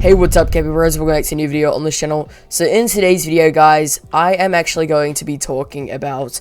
Hey, what's up, capybaras? Welcome back to a new video on this channel. So in today's video, guys, I am actually going to be talking about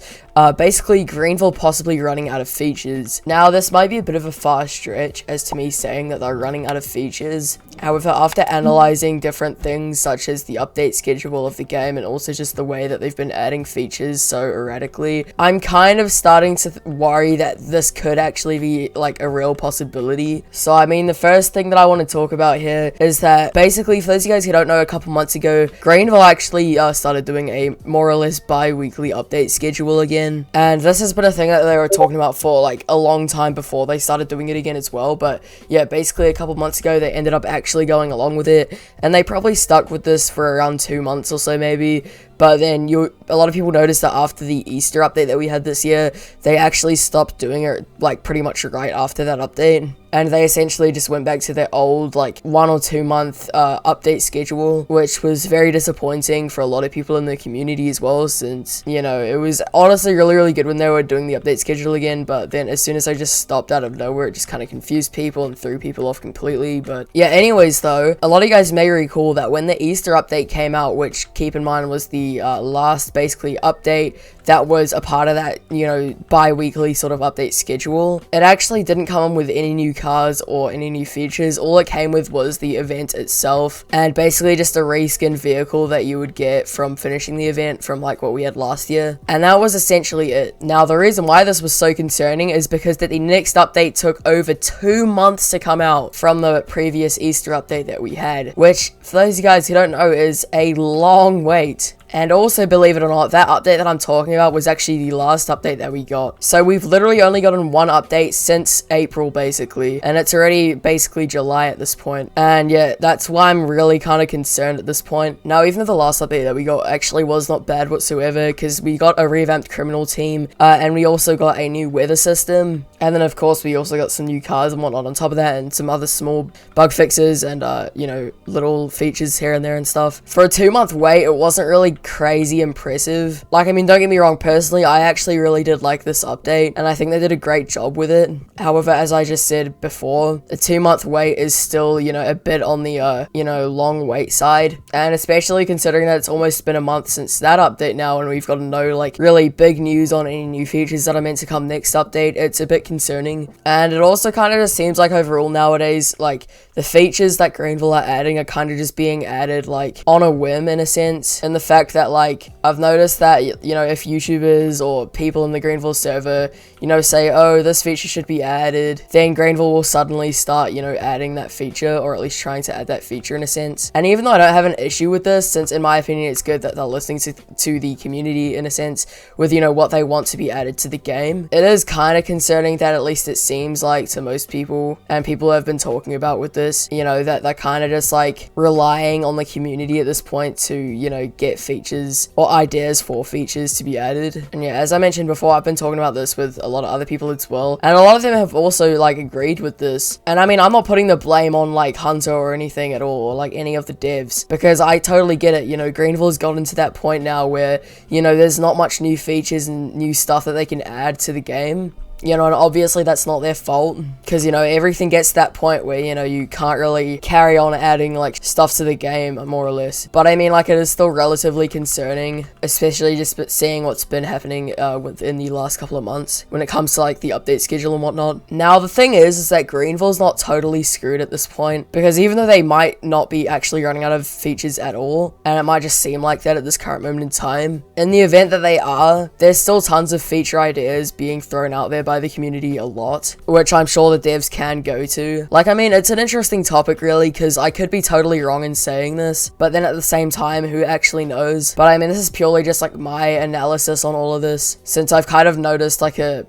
basically Greenville possibly running out of features. Now, this might be a bit of a far stretch as to me saying that they're running out of features. However, after analyzing different things such as the update schedule of the game and also just the way that they've been adding features so erratically, I'm kind of starting to worry that this could actually be like a real possibility. So I mean, the first thing that I want to talk about here is that basically, for those of you guys who don't know, a couple months ago, Greenville actually started doing a more or less bi-weekly update schedule again. And this has been a thing that they were talking about for like a long time before they started doing it again as well. But yeah, basically a couple months ago, they ended up actually going along with it. And they probably stuck with this for around 2 months or so maybe. But then a lot of people noticed that after the Easter update that we had this year, they actually stopped doing it like pretty much right after that update. And they essentially just went back to their old like 1 or 2 month update schedule, which was very disappointing for a lot of people in the community as well, since, you know, it was honestly really good when they were doing the update schedule again. But then as soon as they just stopped out of nowhere, it just kind of confused people and threw people off completely. But yeah, anyways though, a lot of you guys may recall that when the Easter update came out, which keep in mind was the last basically update that was a part of that, you know, bi-weekly sort of update schedule, it actually didn't come with any new cars or any new features. All it came with was the event itself and basically just a reskin vehicle that you would get from finishing the event from like what we had last year, and that was essentially it. Now, the reason why this was so concerning is because that the next update took over 2 months to come out from the previous Easter update that we had, which for those of you guys who don't know is a long wait. And also, believe it or not, that update that I'm talking about was actually the last update that we got. So we've literally only gotten one update since April, basically. And it's already basically July at this point. And yeah, that's why I'm really kind of concerned at this point. Now, even though the last update that we got actually was not bad whatsoever, because we got a revamped criminal team, and we also got a new weather system. And then, of course, we also got some new cars and whatnot on top of that, and some other small bug fixes and, you know, little features here and there and stuff. For a 2-month wait, it wasn't really crazy impressive. Like, I mean, don't get me wrong, personally, I actually really did like this update, and I think they did a great job with it. However, as I just said before, a 2-month wait is still, you know, a bit on the, you know, long wait side. And especially considering that it's almost been a month since that update now, and we've got no, like, really big news on any new features that are meant to come next update, it's a bit concerning. And it also kind of just seems like overall nowadays, like, the features that Greenville are adding are kind of just being added, like, on a whim in a sense. And the fact that, like, I've noticed that, you know, if YouTubers or people in the Greenville server, you know, say, oh, this feature should be added, then Greenville will suddenly start, you know, adding that feature, or at least trying to add that feature in a sense. And even though I don't have an issue with this, since in my opinion it's good that they're listening to the community in a sense with, you know, what they want to be added to the game, it is kind of concerning that at least it seems like to most people, and people have been talking about with this, you know, that they're kind of just like relying on the community at this point to, you know, get features or ideas for features to be added. And yeah, as I mentioned before, I've been talking about this with a lot of other people as well, and a lot of them have also like agreed with this. And I mean, I'm not putting the blame on like Hunter or anything at all, or like any of the devs, because I totally get it. You know, Greenville's gotten to that point now where, you know, there's not much new features and new stuff that they can add to the game. You know, and obviously that's not their fault, because, you know, everything gets to that point where, you know, you can't really carry on adding, like, stuff to the game, more or less. But, I mean, like, it is still relatively concerning, especially just seeing what's been happening within the last couple of months when it comes to, like, the update schedule and whatnot. Now, the thing is that Greenville's not totally screwed at this point, because even though they might not be actually running out of features at all, and it might just seem like that at this current moment in time, in the event that they are, there's still tons of feature ideas being thrown out there by the community a lot, which I'm sure the devs can go to. Like, I mean, it's an interesting topic really, because I could be totally wrong in saying this, but then at the same time, who actually knows? But I mean, this is purely just like my analysis on all of this, since I've kind of noticed like a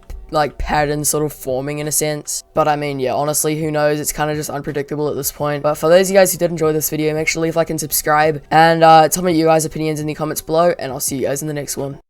pattern sort of forming in a sense. But I mean, yeah, honestly, who knows? It's kind of just unpredictable at this point. But for those of you guys who did enjoy this video, make sure to leave a like and subscribe, and tell me your guys' opinions in the comments below, and I'll see you guys in the next one.